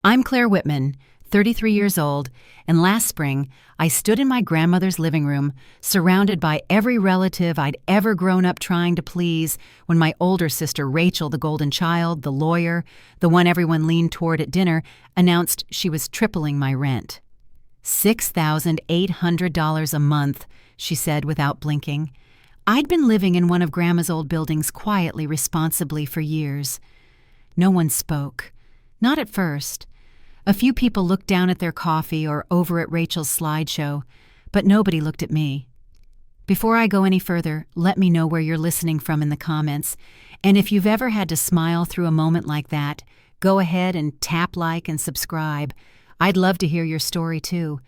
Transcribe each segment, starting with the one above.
I'm Claire Whitman, 33 years old, and last spring, I stood in my grandmother's living room, surrounded by every relative I'd ever grown up trying to please, when my older sister Rachel, the golden child, the lawyer, the one everyone leaned toward at dinner, announced she was tripling my rent. $6,800 a month, she said without blinking. I'd been living in one of Grandma's old buildings quietly, responsibly for years. No one spoke. Not at first. A few people looked down at their coffee or over at Rachel's slideshow, but nobody looked at me. Before I go any further, let me know where you're listening from in the comments, and if you've ever had to smile through a moment like that, go ahead and tap like and subscribe. I'd love to hear your story too.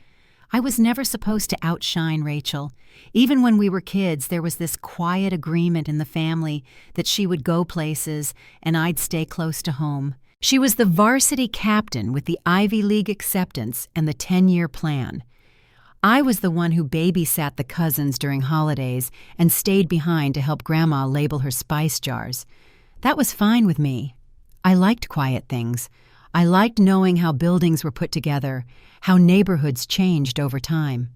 I was never supposed to outshine Rachel. Even when we were kids, there was this quiet agreement in the family that she would go places and I'd stay close to home. She was the varsity captain with the Ivy League acceptance and the 10-year plan. I was the one who babysat the cousins during holidays and stayed behind to help Grandma label her spice jars. That was fine with me. I liked quiet things. I liked knowing how buildings were put together, how neighborhoods changed over time.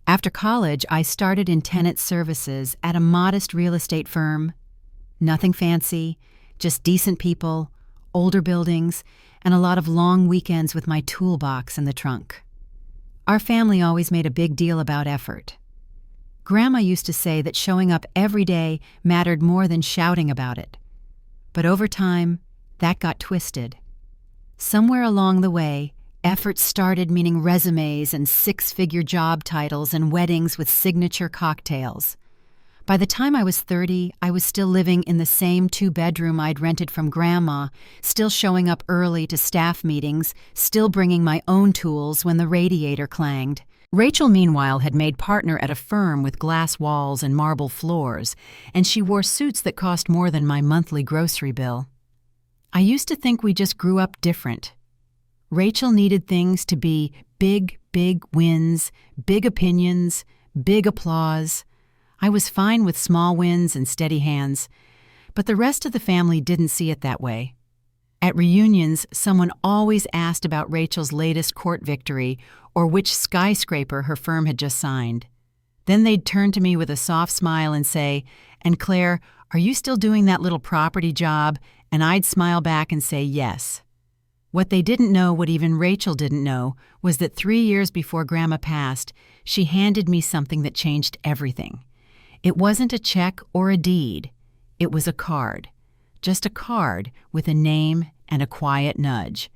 After college, I started in tenant services at a modest real estate firm. Nothing fancy, just decent people, older buildings, and a lot of long weekends with my toolbox in the trunk. Our family always made a big deal about effort. Grandma used to say that showing up every day mattered more than shouting about it. But over time, that got twisted. Somewhere along the way, effort started meaning resumes and six-figure job titles and weddings with signature cocktails. By the time I was 30, I was still living in the same two-bedroom I'd rented from Grandma, still showing up early to staff meetings, still bringing my own tools when the radiator clanged. Rachel, meanwhile, had made partner at a firm with glass walls and marble floors, and she wore suits that cost more than my monthly grocery bill. I used to think we just grew up different. Rachel needed things to be big, big wins, big opinions, big applause. I was fine with small wins and steady hands, but the rest of the family didn't see it that way. At reunions, someone always asked about Rachel's latest court victory or which skyscraper her firm had just signed. Then they'd turn to me with a soft smile and say, "And Claire, are you still doing that little property job?" And I'd smile back and say yes. What they didn't know, what even Rachel didn't know, was that 3 years before Grandma passed, she handed me something that changed everything. It wasn't a check or a deed. It was a card. Just a card with a name and a quiet nudge.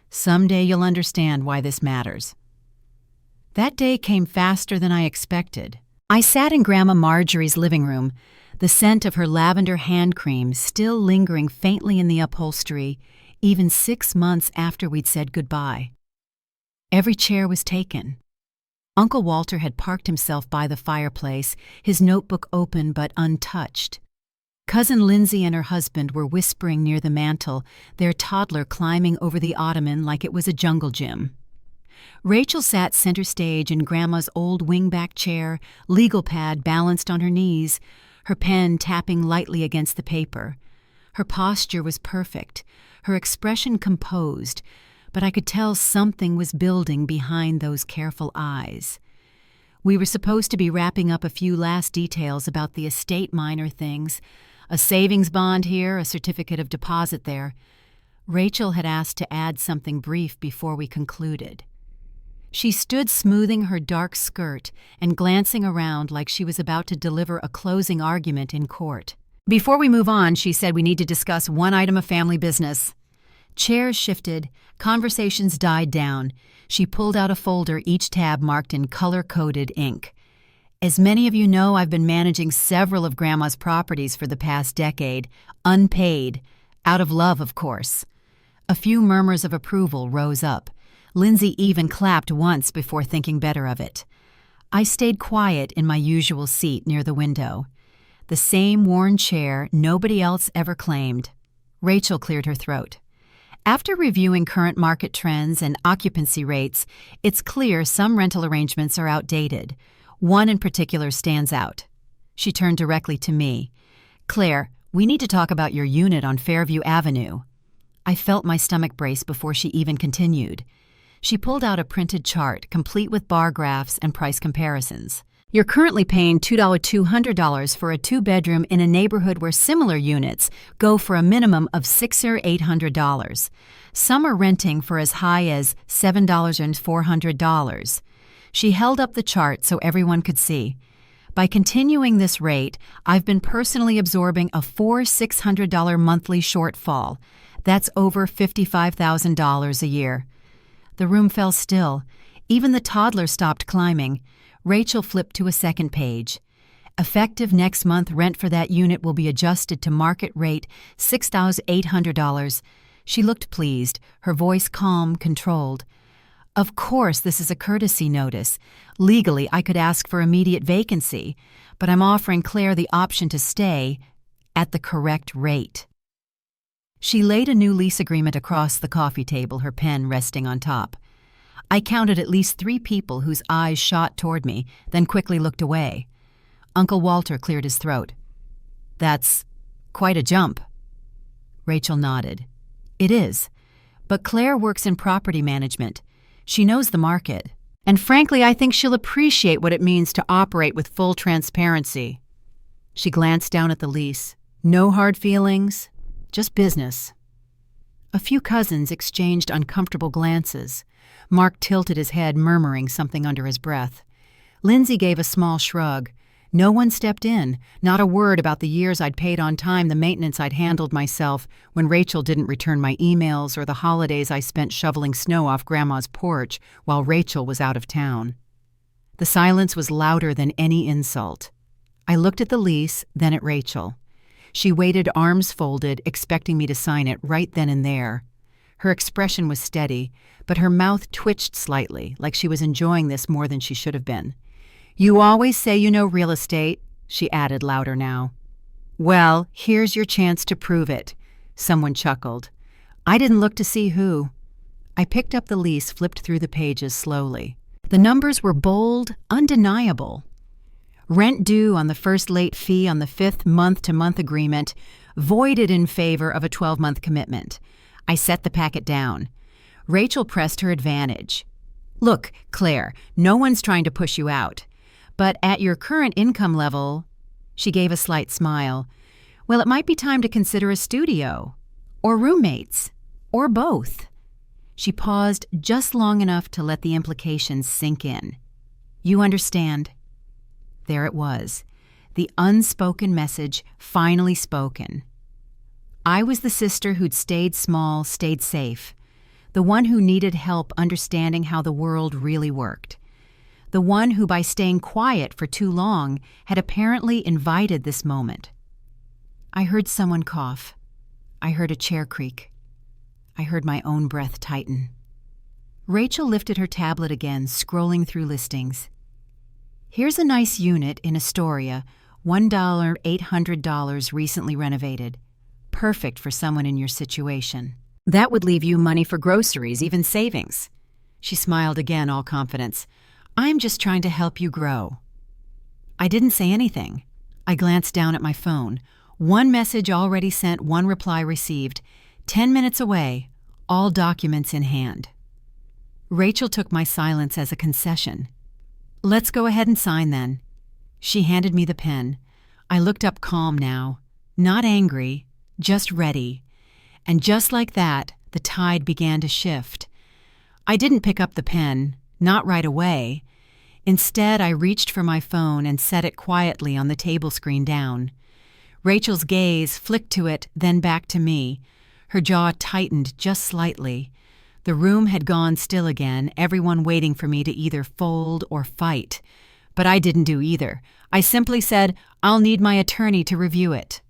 Someday you'll understand why this matters. That day came faster than I expected. I sat in Grandma Marjorie's living room, the scent of her lavender hand cream still lingering faintly in the upholstery, even 6 months after we'd said goodbye. Every chair was taken. Uncle Walter had parked himself by the fireplace, his notebook open but untouched. Cousin Lindsay and her husband were whispering near the mantel, their toddler climbing over the ottoman like it was a jungle gym. Rachel sat center stage in Grandma's old wingback chair, legal pad balanced on her knees, her pen tapping lightly against the paper. Her posture was perfect, her expression composed, but I could tell something was building behind those careful eyes. We were supposed to be wrapping up a few last details about the estate minor things, a savings bond here, a certificate of deposit there. Rachel had asked to add something brief before we concluded. She stood smoothing her dark skirt and glancing around like she was about to deliver a closing argument in court. "Before we move on," she said, "we need to discuss one item of family business." Chairs shifted, conversations died down. She pulled out a folder, each tab marked in color-coded ink. "As many of you know, I've been managing several of Grandma's properties for the past decade, unpaid, out of love, of course." A few murmurs of approval rose up. Lindsay even clapped once before thinking better of it. I stayed quiet in my usual seat near the window. The same worn chair nobody else ever claimed. Rachel cleared her throat. After reviewing current market trends and occupancy rates, it's clear some rental arrangements are outdated. One in particular stands out. She turned directly to me. "Claire, we need to talk about your unit on Fairview Avenue." I felt my stomach brace before she even continued. She pulled out a printed chart, complete with bar graphs and price comparisons. You're currently paying $200 for a two-bedroom in a neighborhood where similar units go for a minimum of $600 or $800. Some are renting for as high as $700 and $400. She held up the chart so everyone could see. By continuing this rate, I've been personally absorbing a $600 monthly shortfall. That's over $55,000 a year. The room fell still. Even the toddler stopped climbing. Rachel flipped to a second page. Effective next month, rent for that unit will be adjusted to market rate $6,800. She looked pleased, her voice calm, controlled. Of course, this is a courtesy notice. Legally, I could ask for immediate vacancy, but I'm offering Claire the option to stay at the correct rate. She laid a new lease agreement across the coffee table, her pen resting on top. I counted at least 3 people whose eyes shot toward me, then quickly looked away. Uncle Walter cleared his throat. That's quite a jump. Rachel nodded. It is, but Claire works in property management. She knows the market. And frankly, I think she'll appreciate what it means to operate with full transparency. She glanced down at the lease. No hard feelings, just business. A few cousins exchanged uncomfortable glances. Mark tilted his head, murmuring something under his breath. Lindsay gave a small shrug. No one stepped in, not a word about the years I'd paid on time, the maintenance I'd handled myself when Rachel didn't return my emails, or the holidays I spent shoveling snow off Grandma's porch while Rachel was out of town. The silence was louder than any insult. I looked at the lease, then at Rachel. She waited, arms folded, expecting me to sign it right then and there. Her expression was steady, but her mouth twitched slightly, like she was enjoying this more than she should have been. You always say you know real estate, she added louder now. Well, here's your chance to prove it. Someone chuckled. I didn't look to see who. I picked up the lease, flipped through the pages slowly. The numbers were bold, undeniable. Rent due on the first late fee on the 5th month-to-month agreement, voided in favor of a 12-month commitment. I set the packet down. Rachel pressed her advantage. Look, Claire, no one's trying to push you out. But at your current income level, she gave a slight smile, well, it might be time to consider a studio, or roommates, or both. She paused just long enough to let the implications sink in. You understand? There it was, the unspoken message finally spoken. I was the sister who'd stayed small, stayed safe, the one who needed help understanding how the world really worked, the one who, by staying quiet for too long, had apparently invited this moment. I heard someone cough. I heard a chair creak. I heard my own breath tighten. Rachel lifted her tablet again, scrolling through listings. Here's a nice unit in Astoria, $1,800 recently renovated. Perfect for someone in your situation. That would leave you money for groceries, even savings. She smiled again, all confidence. I'm just trying to help you grow. I didn't say anything. I glanced down at my phone. 1 message already sent, 1 reply received. 10 minutes away, all documents in hand. Rachel took my silence as a concession. Let's go ahead and sign then. She handed me the pen. I looked up calm now, not angry, just ready. And just like that, the tide began to shift. I didn't pick up the pen, not right away. Instead, I reached for my phone and set it quietly on the table screen down. Rachel's gaze flicked to it, then back to me. Her jaw tightened just slightly. The room had gone still again, everyone waiting for me to either fold or fight. But I didn't do either. I simply said, I'll need my attorney to review it.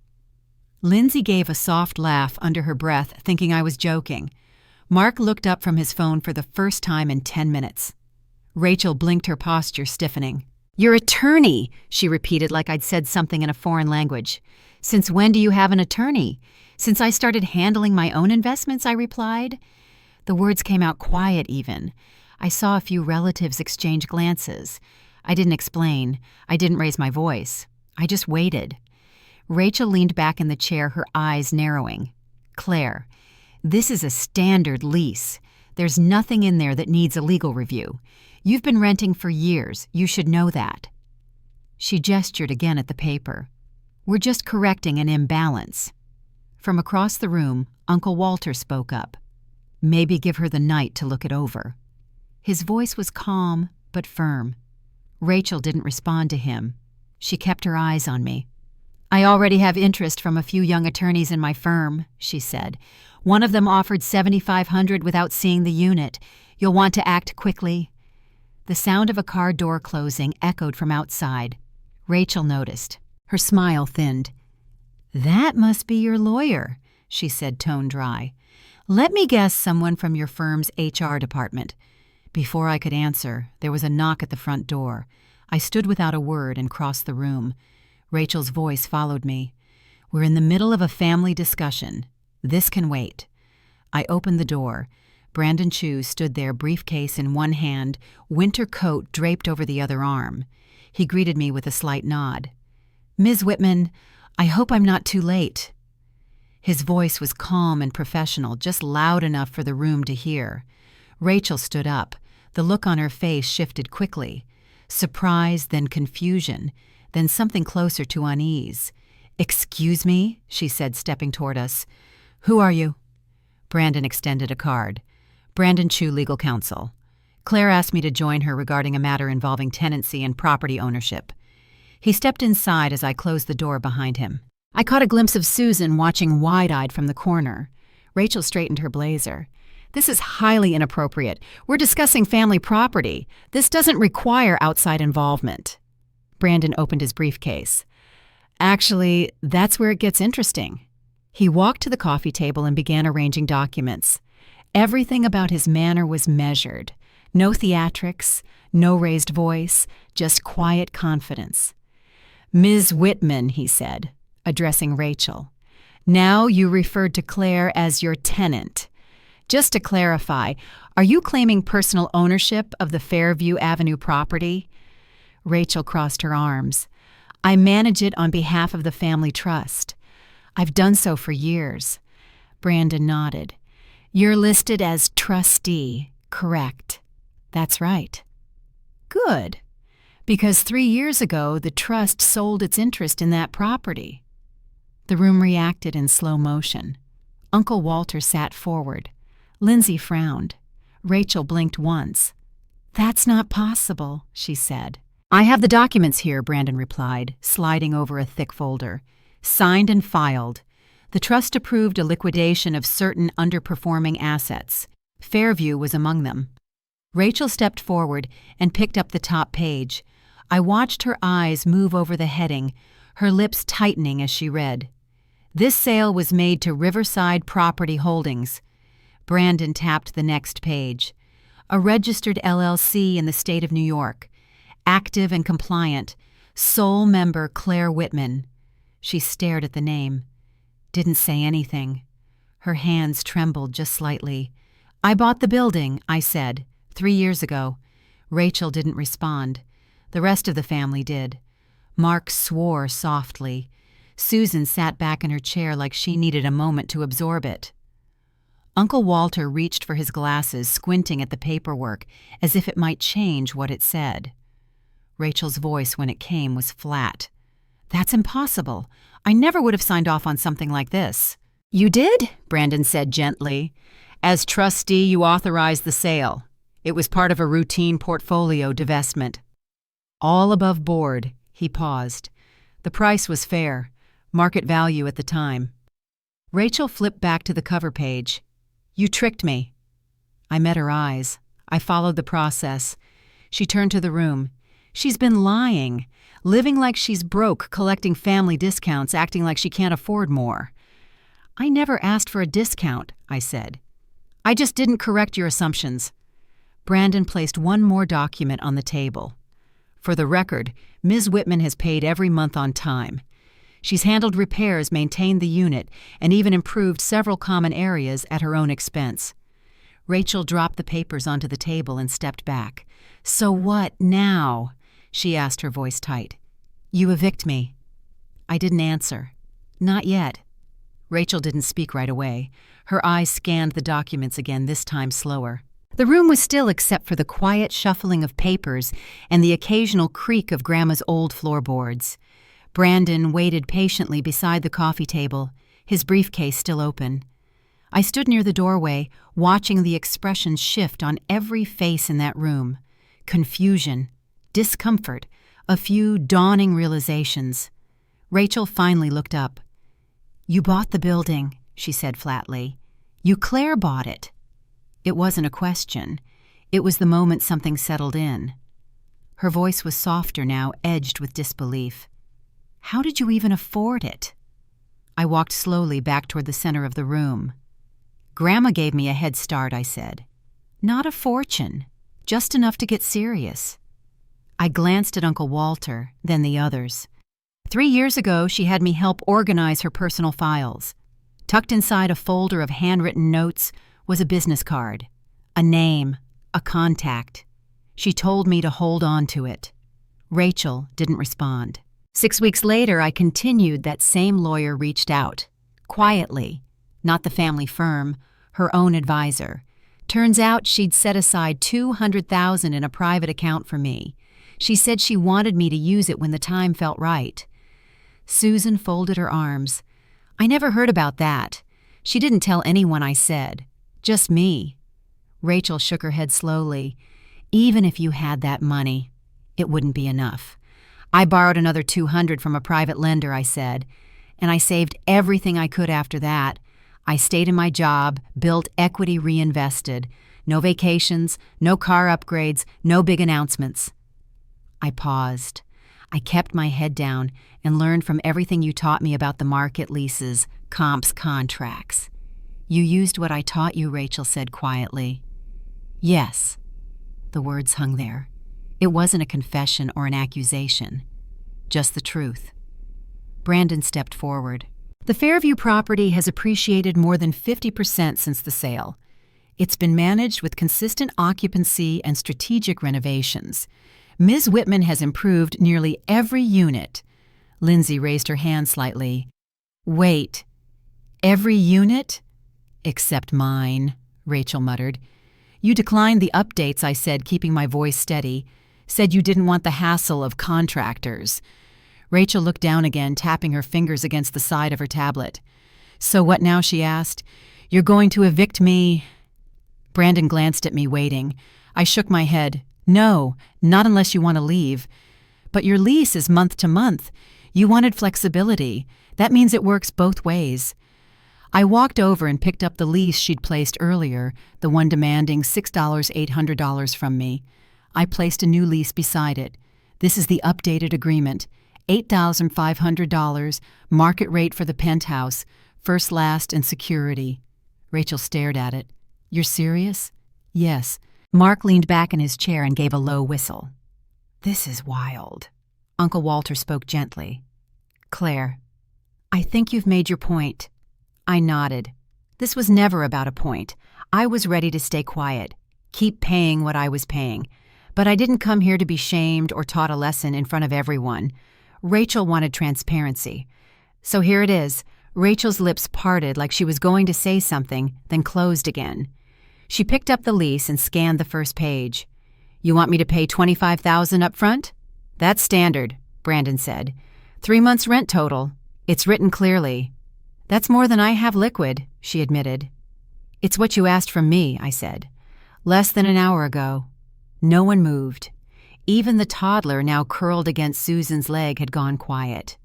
Lindsay gave a soft laugh under her breath, thinking I was joking. Mark looked up from his phone for the first time in 10 minutes. Rachel blinked, her posture stiffening. Your attorney, she repeated like I'd said something in a foreign language. Since when do you have an attorney? Since I started handling my own investments, I replied. The words came out quiet even. I saw a few relatives exchange glances. I didn't explain. I didn't raise my voice. I just waited. Rachel leaned back in the chair, her eyes narrowing. Claire, This is a standard lease. There's nothing in there that needs a legal review. You've been renting for years. You should know that." She gestured again at the paper. "We're just correcting an imbalance." From across the room, Uncle Walter spoke up. "Maybe give her the night to look it over." His voice was calm but firm. Rachel didn't respond to him. She kept her eyes on me. "I already have interest from a few young attorneys in my firm," she said. "One of them offered $7,500 without seeing the unit. You'll want to act quickly." The sound of a car door closing echoed from outside. Rachel noticed. Her smile thinned. "That must be your lawyer," she said, tone dry. "Let me guess, someone from your firm's HR department." Before I could answer, there was a knock at the front door. I stood without a word and crossed the room. Rachel's voice followed me. "We're in the middle of a family discussion. This can wait." I opened the door. Brandon Chu stood there, briefcase in one hand, winter coat draped over the other arm. He greeted me with a slight nod. "Ms. Whitman, I hope I'm not too late." His voice was calm and professional, just loud enough for the room to hear. Rachel stood up. The look on her face shifted quickly. Surprise, then confusion, then something closer to unease. "Excuse me," she said, stepping toward us. "Who are you?" Brandon extended a card. "Brandon Chu, legal counsel. Claire asked me to join her regarding a matter involving tenancy and property ownership." He stepped inside as I closed the door behind him. I caught a glimpse of Susan watching wide-eyed from the corner. Rachel straightened her blazer. "This is highly inappropriate. We're discussing family property. This doesn't require outside involvement." Brandon opened his briefcase. "Actually, that's where it gets interesting." He walked to the coffee table and began arranging documents. Everything about his manner was measured. No theatrics, no raised voice, just quiet confidence. "Ms. Whitman," he said, addressing Rachel. "Now you referred to Claire as your tenant. Just to clarify, are you claiming personal ownership of the Fairview Avenue property?" Rachel crossed her arms. "I manage it on behalf of the family trust. I've done so for years." Brandon nodded. "You're listed as trustee, correct?" "That's right." "Good. Because 3 years ago, the trust sold its interest in that property." The room reacted in slow motion. Uncle Walter sat forward. Lindsay frowned. Rachel blinked once. "That's not possible," she said. "I have the documents here," Brandon replied, sliding over a thick folder. "Signed and filed. The trust approved a liquidation of certain underperforming assets. Fairview was among them." Rachel stepped forward and picked up the top page. I watched her eyes move over the heading, her lips tightening as she read. "This sale was made to Riverside Property Holdings." Brandon tapped the next page. "A registered LLC in the state of New York. Active and compliant. Sole member Claire Whitman." She stared at the name. Didn't say anything. Her hands trembled just slightly. "I bought the building," I said, 3 years ago. Rachel didn't respond. The rest of the family did. Mark swore softly. Susan sat back in her chair like she needed a moment to absorb it. Uncle Walter reached for his glasses, squinting at the paperwork, as if it might change what it said. Rachel's voice, when it came, was flat. "That's impossible. I never would have signed off on something like this." "You did?" Brandon said gently. "As trustee, you authorized the sale. It was part of a routine portfolio divestment." "All above board," he paused. "The price was fair. Market value at the time." Rachel flipped back to the cover page. "You tricked me." I met her eyes. I followed the process. She turned to the room. "She's been lying, living like she's broke, collecting family discounts, acting like she can't afford more." "I never asked for a discount," I said. "I just didn't correct your assumptions." Brandon placed one more document on the table. "For the record, Ms. Whitman has paid every month on time. She's handled repairs, maintained the unit, and even improved several common areas at her own expense." Rachel dropped the papers onto the table and stepped back. "So what now?" she asked, her voice tight. "You evict me." I didn't answer. "Not yet." Rachel didn't speak right away. Her eyes scanned the documents again, this time slower. The room was still except for the quiet shuffling of papers and the occasional creak of Grandma's old floorboards. Brandon waited patiently beside the coffee table, his briefcase still open. I stood near the doorway, watching the expressions shift on every face in that room. Confusion, discomfort, a few dawning realizations. Rachel finally looked up. "You bought the building," she said flatly. "You Claire bought it." It wasn't a question. It was the moment something settled in. Her voice was softer now, edged with disbelief. "How did you even afford it?" I walked slowly back toward the center of the room. "Grandma gave me a head start," I said. "Not a fortune, just enough to get serious." I glanced at Uncle Walter, then the others. 3 years ago, she had me help organize her personal files. Tucked inside a folder of handwritten notes was a business card, a name, a contact. She told me to hold on to it. Rachel didn't respond. 6 weeks later, I continued. That same lawyer reached out. Quietly. Not the family firm, her own advisor. Turns out she'd set aside $200,000 in a private account for me. She said she wanted me to use it when the time felt right. Susan folded her arms. "I never heard about that. She didn't tell anyone I said. Just me." Rachel shook her head slowly. "Even if you had that money, it wouldn't be enough. I borrowed another $200 from a private lender," I said, "and I saved everything I could after that. I stayed in my job, built equity, reinvested. No vacations, no car upgrades, no big announcements." I paused. I kept my head down and learned from everything you taught me about the market, leases, comps, contracts. "You used what I taught you," Rachel said quietly. "Yes." The words hung there. It wasn't a confession or an accusation, just the truth. Brandon stepped forward. "The Fairview property has appreciated more than 50% since the sale. It's been managed with consistent occupancy and strategic renovations. Ms. Whitman has improved nearly every unit." Lindsay raised her hand slightly. "Wait, every unit?" "Except mine," Rachel muttered. "You declined the updates," I said, keeping my voice steady. "Said you didn't want the hassle of contractors." Rachel looked down again, tapping her fingers against the side of her tablet. "So what now?" she asked. "You're going to evict me?" Brandon glanced at me, waiting. I shook my head. "No, not unless you want to leave." "But your lease is month to month. You wanted flexibility. That means it works both ways." I walked over and picked up the lease she'd placed earlier, the one demanding $6,800 from me. I placed a new lease beside it. "This is the updated agreement. $8,500, market rate for the penthouse, first, last, and security." Rachel stared at it. "You're serious?" "Yes." Mark leaned back in his chair and gave a low whistle. "This is wild." Uncle Walter spoke gently. "Claire, I think you've made your point." I nodded. This was never about a point. I was ready to stay quiet, keep paying what I was paying. But I didn't come here to be shamed or taught a lesson in front of everyone. Rachel wanted transparency. So here it is. Rachel's lips parted like she was going to say something, then closed again. She picked up the lease and scanned the first page. "You want me to pay $25,000 up front?" "That's standard," Brandon said. 3 months rent total. It's written clearly." "That's more than I have liquid," she admitted. "It's what you asked from me," I said. "Less than an hour ago." No one moved. Even the toddler, now curled against Susan's leg, had gone quiet.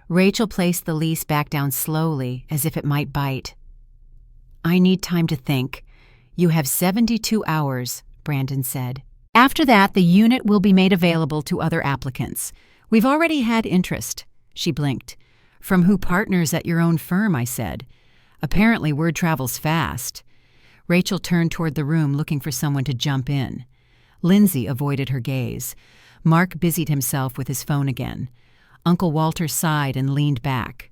Rachel placed the lease back down slowly, as if it might bite. "I need time to think. You have 72 hours, Brandon said. "After that, the unit will be made available to other applicants. We've already had interest." She blinked. "From who? Partners at your own firm," I said. "Apparently word travels fast." Rachel turned toward the room, looking for someone to jump in. Lindsay avoided her gaze. Mark busied himself with his phone again. Uncle Walter sighed and leaned back.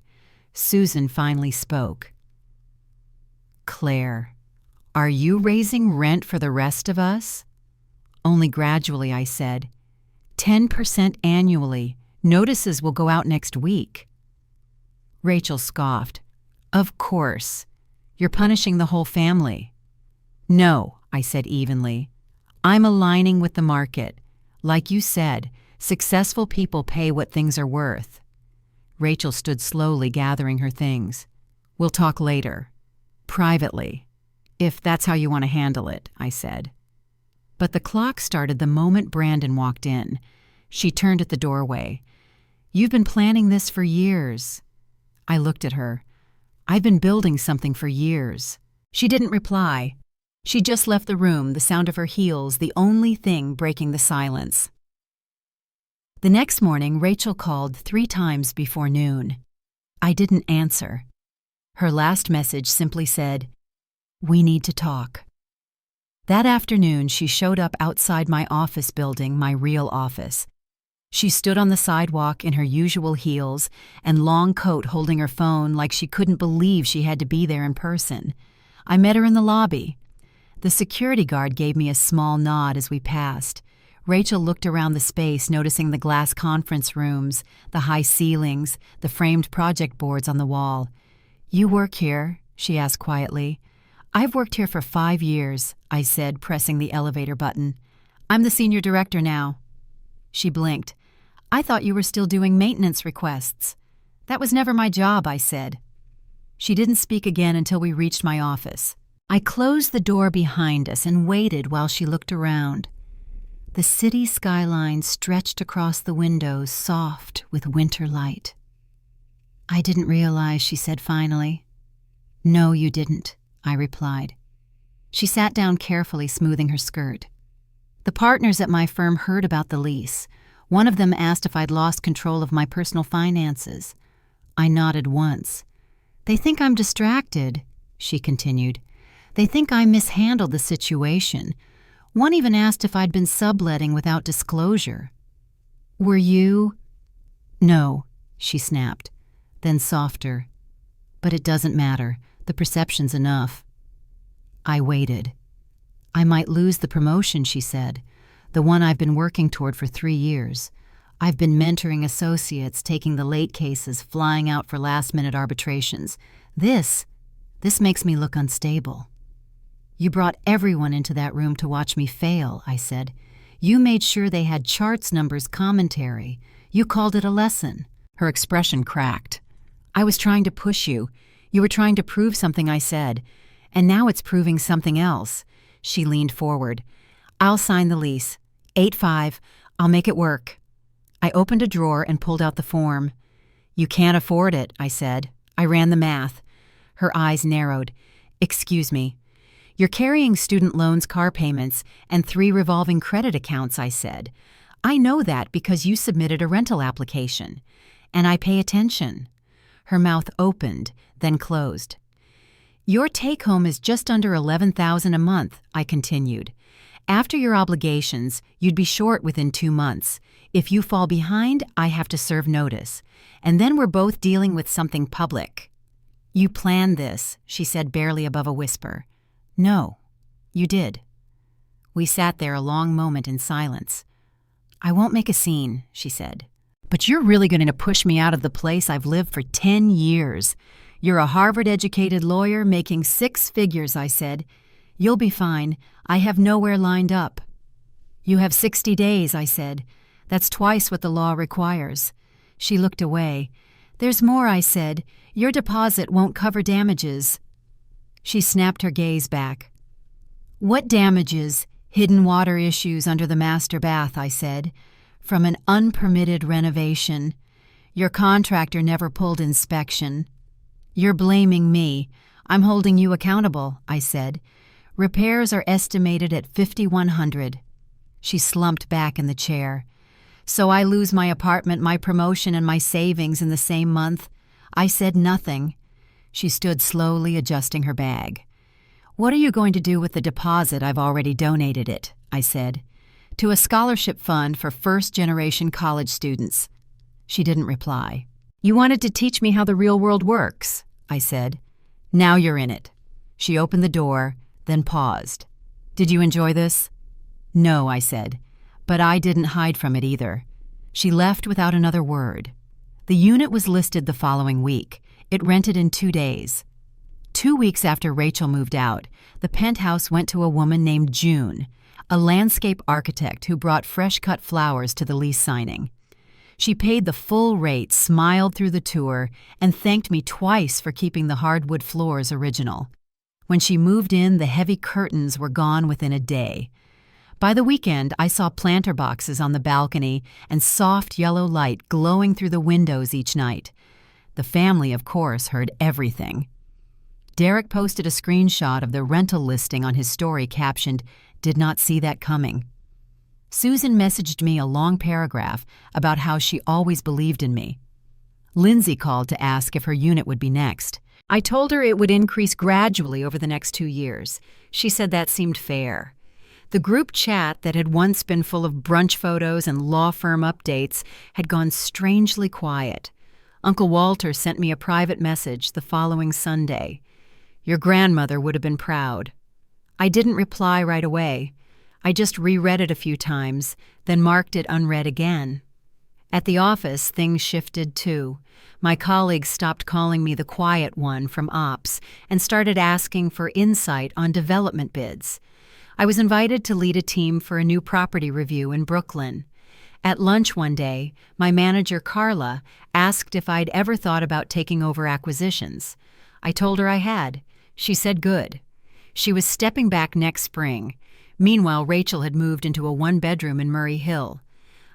Susan finally spoke. "Claire, are you raising rent for the rest of us?" "Only gradually," I said. 10% annually. Notices will go out next week." Rachel scoffed. Of course. You're punishing the whole family. No, I said evenly. I'm aligning with the market. Like you said, successful people pay what things are worth. Rachel stood slowly gathering her things. We'll talk later. Privately. If that's how you want to handle it, I said. But the clock started the moment Brandon walked in. She turned at the doorway. You've been planning this for years. I looked at her. I've been building something for years. She didn't reply. She just left the room, the sound of her heels the only thing breaking the silence. The next morning, Rachel called 3 times before noon. I didn't answer. Her last message simply said, "We need to talk." That afternoon, she showed up outside my office building, my real office. She stood on the sidewalk in her usual heels and long coat holding her phone like she couldn't believe she had to be there in person. I met her in the lobby. The security guard gave me a small nod as we passed. Rachel looked around the space, noticing the glass conference rooms, the high ceilings, the framed project boards on the wall. "You work here?" she asked quietly. "I've worked here for 5 years," I said, pressing the elevator button. "I'm the senior director now." She blinked. "I thought you were still doing maintenance requests." "That was never my job," I said. She didn't speak again until we reached my office. I closed the door behind us and waited while she looked around. The city skyline stretched across the windows, soft with winter light. "I didn't realize," she said finally. "No, you didn't," I replied. She sat down carefully, smoothing her skirt. "The partners at my firm heard about the lease. One of them asked if I'd lost control of my personal finances. I nodded once. They think I'm distracted," she continued. "They think I mishandled the situation. One even asked if I'd been subletting without disclosure." "Were you?" "No," she snapped, then softer. "But it doesn't matter. The perception's enough." I waited. "I might lose the promotion," she said, "the one I've been working toward for 3 years. I've been mentoring associates, taking the late cases, flying out for last-minute arbitrations. This makes me look unstable." "You brought everyone into that room to watch me fail," I said. "You made sure they had charts, numbers, commentary. You called it a lesson." Her expression cracked. "I was trying to push you. You were trying to prove something I said. And now it's proving something else." She leaned forward. "I'll sign the lease. 8-5. I'll make it work." I opened a drawer and pulled out the form. "You can't afford it," I said. I ran the math. Her eyes narrowed. "Excuse me. You're carrying student loans, car payments, and 3 revolving credit accounts," I said. "I know that because you submitted a rental application. And I pay attention." Her mouth opened, then closed. "Your take-home is just under $11,000 a month," I continued. "After your obligations, you'd be short within 2 months. If you fall behind, I have to serve notice. And then we're both dealing with something public." "You planned this," she said barely above a whisper. "No, you did." We sat there a long moment in silence. "I won't make a scene," she said. "But you're really going to push me out of the place I've lived for 10 years. You're a Harvard-educated lawyer making 6 figures," I said. "You'll be fine. I have nowhere lined up." "You have 60 days," I said. "That's twice what the law requires." She looked away. "There's more," I said. "Your deposit won't cover damages." She snapped her gaze back. "What damages?" "Hidden water issues under the master bath," I said. "From an unpermitted renovation. Your contractor never pulled inspection." "You're blaming me. I'm holding you accountable," I said. "Repairs are estimated at $5,100. She slumped back in the chair. "So I lose my apartment, my promotion, and my savings in the same month?" I said nothing. She stood slowly adjusting her bag. "What are you going to do with the deposit? I've already donated it," I said. "To a scholarship fund for first-generation college students." She didn't reply. "You wanted to teach me how the real world works," I said. "Now you're in it." She opened the door, then paused. "Did you enjoy this?" "No," I said. But I didn't hide from it either. She left without another word. The unit was listed the following week. It rented in 2 days. 2 weeks after Rachel moved out, the penthouse went to a woman named June, a landscape architect who brought fresh-cut flowers to the lease signing. She paid the full rate, smiled through the tour, and thanked me twice for keeping the hardwood floors original. When she moved in, the heavy curtains were gone within a day. By the weekend, I saw planter boxes on the balcony and soft yellow light glowing through the windows each night. The family, of course, heard everything. Derek posted a screenshot of the rental listing on his story captioned, "Did not see that coming." Susan messaged me a long paragraph about how she always believed in me. Lindsay called to ask if her unit would be next. I told her it would increase gradually over the next 2 years. She said that seemed fair. The group chat that had once been full of brunch photos and law firm updates had gone strangely quiet. Uncle Walter sent me a private message the following Sunday. "Your grandmother would have been proud." I didn't reply right away. I just reread it a few times, then marked it unread again. At the office, things shifted too. My colleagues stopped calling me the quiet one from ops and started asking for insight on development bids. I was invited to lead a team for a new property review in Brooklyn. At lunch one day, my manager, Carla, asked if I'd ever thought about taking over acquisitions. I told her I had. She said good. She was stepping back next spring. Meanwhile, Rachel had moved into a one-bedroom in Murray Hill.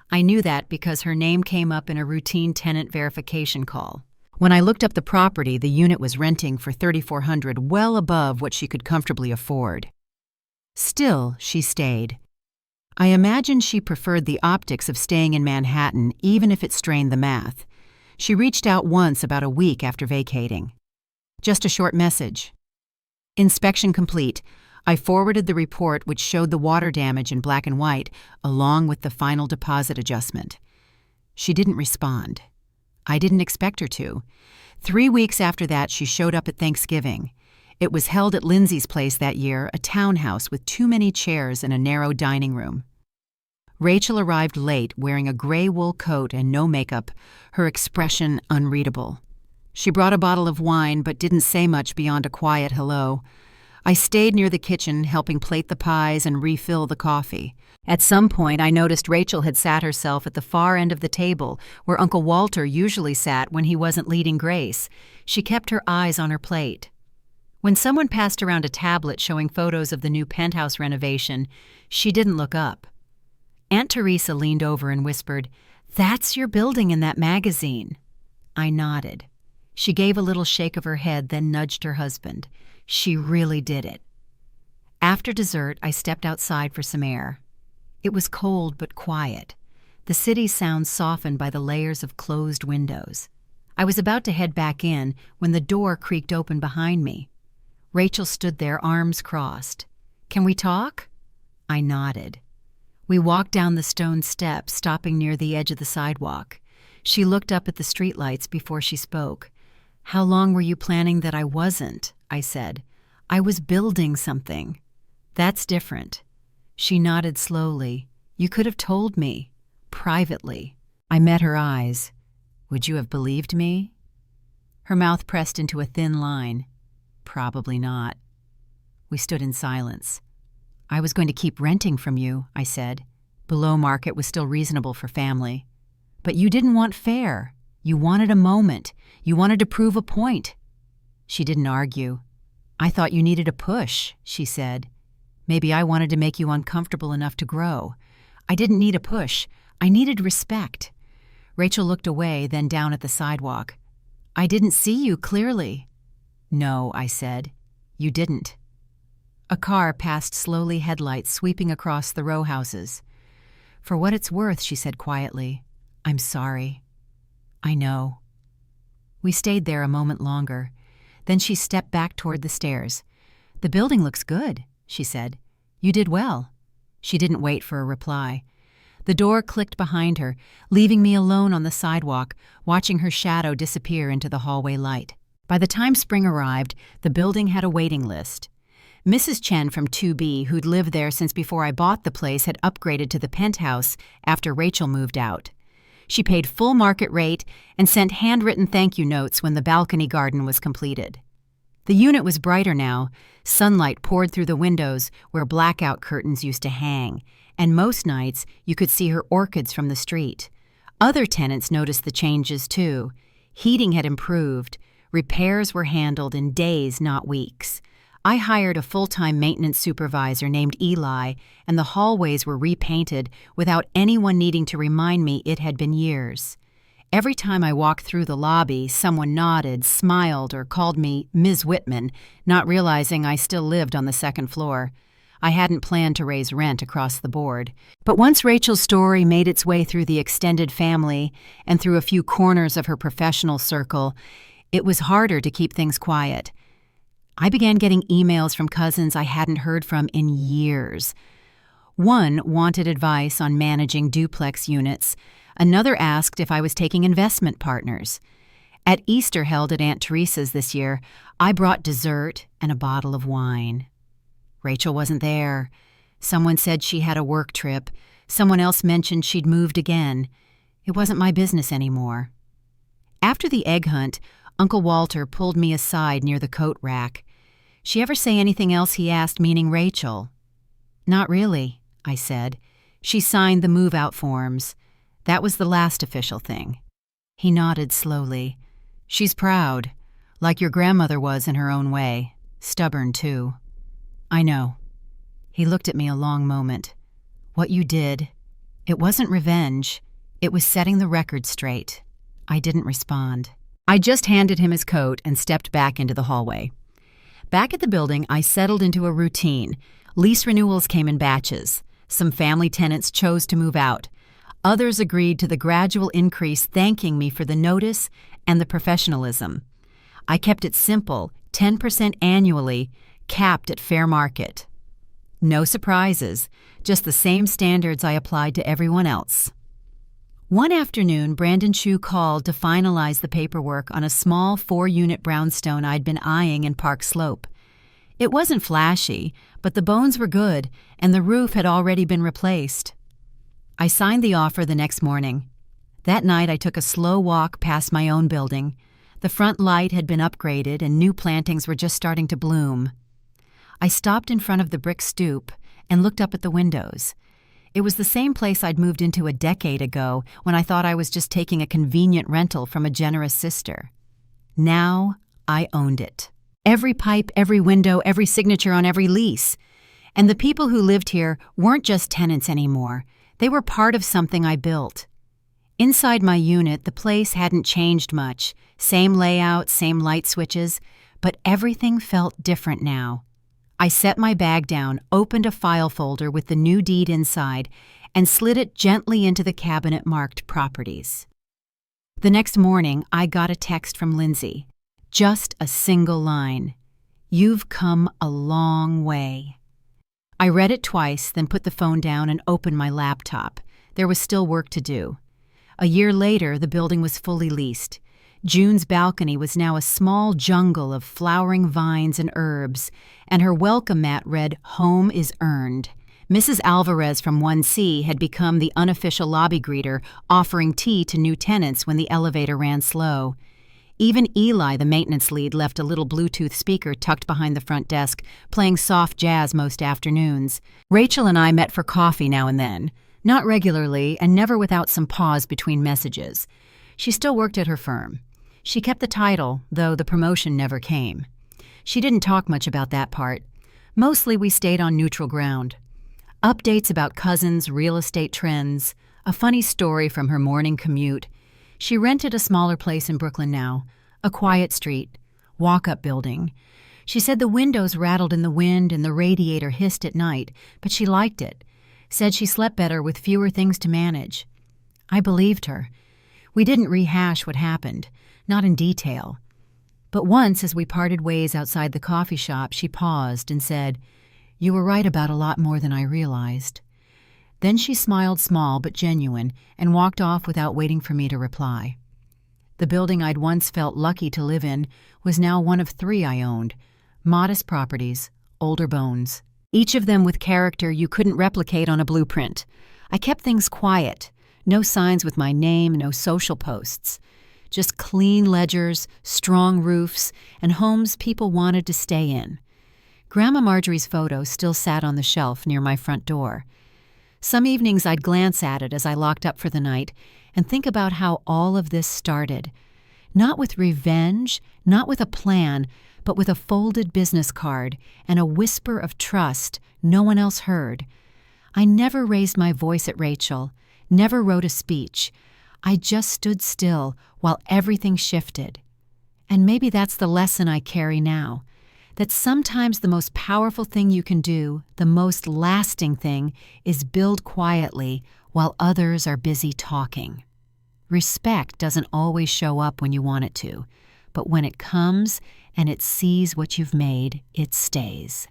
I knew that because her name came up in a routine tenant verification call. When I looked up the property, the unit was renting for $3,400, well above what she could comfortably afford. Still, she stayed. I imagined she preferred the optics of staying in Manhattan, even if it strained the math. She reached out once about a week after vacating. Just a short message. Inspection complete. I forwarded the report which showed the water damage in black and white, along with the final deposit adjustment. She didn't respond. I didn't expect her to. 3 weeks after that, she showed up at Thanksgiving. It was held at Lindsay's place that year, a townhouse with too many chairs and a narrow dining room. Rachel arrived late, wearing a gray wool coat and no makeup, her expression unreadable. She brought a bottle of wine but didn't say much beyond a quiet hello. I stayed near the kitchen, helping plate the pies and refill the coffee. At some point, I noticed Rachel had sat herself at the far end of the table, where Uncle Walter usually sat when he wasn't leading Grace. She kept her eyes on her plate. When someone passed around a tablet showing photos of the new penthouse renovation, she didn't look up. Aunt Teresa leaned over and whispered, "That's your building in that magazine." I nodded. She gave a little shake of her head, then nudged her husband. She really did it. After dessert, I stepped outside for some air. It was cold but quiet. The city sounds softened by the layers of closed windows. I was about to head back in when the door creaked open behind me. Rachel stood there, arms crossed. "Can we talk?" I nodded. We walked down the stone steps, stopping near the edge of the sidewalk. She looked up at the streetlights before she spoke. "How long were you planning that I wasn't?" I said. "I was building something." "That's different." She nodded slowly. "You could have told me. Privately." I met her eyes. "Would you have believed me?" Her mouth pressed into a thin line. "Probably not." We stood in silence. "I was going to keep renting from you," I said. Below market was still reasonable for family. "But you didn't want fair. You wanted a moment. You wanted to prove a point." She didn't argue. "I thought you needed a push," she said. "Maybe I wanted to make you uncomfortable enough to grow. I didn't need a push. I needed respect." Rachel looked away, then down at the sidewalk. "I didn't see you clearly." "No," I said. "You didn't." A car passed slowly, headlights sweeping across the row houses. "For what it's worth," she said quietly, "I'm sorry." "I know." We stayed there a moment longer. Then she stepped back toward the stairs. "The building looks good," she said. "You did well." She didn't wait for a reply. The door clicked behind her, leaving me alone on the sidewalk, watching her shadow disappear into the hallway light. By the time spring arrived, the building had a waiting list. Mrs. Chen from 2B, who'd lived there since before I bought the place, had upgraded to the penthouse after Rachel moved out. She paid full market rate and sent handwritten thank you notes when the balcony garden was completed. The unit was brighter now. Sunlight poured through the windows where blackout curtains used to hang, and most nights you could see her orchids from the street. Other tenants noticed the changes too. Heating had improved. Repairs were handled in days, not weeks. I hired a full-time maintenance supervisor named Eli, and the hallways were repainted without anyone needing to remind me it had been years. Every time I walked through the lobby, someone nodded, smiled, or called me Ms. Whitman, not realizing I still lived on the second floor. I hadn't planned to raise rent across the board. But once Rachel's story made its way through the extended family and through a few corners of her professional circle, it was harder to keep things quiet. I began getting emails from cousins I hadn't heard from in years. One wanted advice on managing duplex units. Another asked if I was taking investment partners. At Easter held at Aunt Teresa's this year, I brought dessert and a bottle of wine. Rachel wasn't there. Someone said she had a work trip. Someone else mentioned she'd moved again. It wasn't my business anymore. After the egg hunt, Uncle Walter pulled me aside near the coat rack. "She ever say anything else?" he asked, meaning Rachel. "Not really," I said. "She signed the move-out forms. That was the last official thing." He nodded slowly. "She's proud, like your grandmother was in her own way. Stubborn, too." "I know." He looked at me a long moment. "What you did, it wasn't revenge. It was setting the record straight." I didn't respond. I just handed him his coat and stepped back into the hallway. Back at the building, I settled into a routine. Lease renewals came in batches. Some family tenants chose to move out. Others agreed to the gradual increase, thanking me for the notice and the professionalism. I kept it simple, 10% annually, capped at fair market. No surprises, just the same standards I applied to everyone else. One afternoon, Brandon Chu called to finalize the paperwork on a small 4-unit brownstone I'd been eyeing in Park Slope. It wasn't flashy, but the bones were good, and the roof had already been replaced. I signed the offer the next morning. That night I took a slow walk past my own building. The front light had been upgraded and new plantings were just starting to bloom. I stopped in front of the brick stoop and looked up at the windows. It was the same place I'd moved into a decade ago when I thought I was just taking a convenient rental from a generous sister. Now I owned it. Every pipe, every window, every signature on every lease. And the people who lived here weren't just tenants anymore. They were part of something I built. Inside my unit, the place hadn't changed much. Same layout, same light switches, but everything felt different now. I set my bag down, opened a file folder with the new deed inside, and slid it gently into the cabinet marked Properties. The next morning, I got a text from Lindsay. Just a single line. "You've come a long way." I read it twice, then put the phone down and opened my laptop. There was still work to do. A year later, the building was fully leased. June's balcony was now a small jungle of flowering vines and herbs, and her welcome mat read, "Home is earned." Mrs. Alvarez from 1C had become the unofficial lobby greeter, offering tea to new tenants when the elevator ran slow. Even Eli, the maintenance lead, left a little Bluetooth speaker tucked behind the front desk, playing soft jazz most afternoons. Rachel and I met for coffee now and then, not regularly and never without some pause between messages. She still worked at her firm. She kept the title, though the promotion never came. She didn't talk much about that part. Mostly we stayed on neutral ground. Updates about cousins, real estate trends, a funny story from her morning commute. She rented a smaller place in Brooklyn now, a quiet street, walk-up building. She said the windows rattled in the wind and the radiator hissed at night, but she liked it. Said she slept better with fewer things to manage. I believed her. We didn't rehash what happened, not in detail. But once, as we parted ways outside the coffee shop, she paused and said, "You were right about a lot more than I realized." Then she smiled small but genuine and walked off without waiting for me to reply. The building I'd once felt lucky to live in was now one of 3 I owned. Modest properties, older bones. Each of them with character you couldn't replicate on a blueprint. I kept things quiet. No signs with my name, no social posts. Just clean ledgers, strong roofs, and homes people wanted to stay in. Grandma Marjorie's photo still sat on the shelf near my front door. Some evenings I'd glance at it as I locked up for the night and think about how all of this started. Not with revenge, not with a plan, but with a folded business card and a whisper of trust no one else heard. I never raised my voice at Rachel, never wrote a speech. I just stood still while everything shifted. And maybe that's the lesson I carry now, that sometimes the most powerful thing you can do, the most lasting thing, is build quietly while others are busy talking. Respect doesn't always show up when you want it to, but when it comes and it sees what you've made, it stays.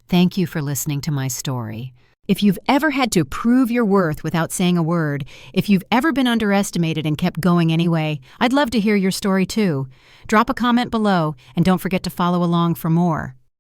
Thank you for listening to my story. If you've ever had to prove your worth without saying a word, if you've ever been underestimated and kept going anyway, I'd love to hear your story too. Drop a comment below and don't forget to follow along for more.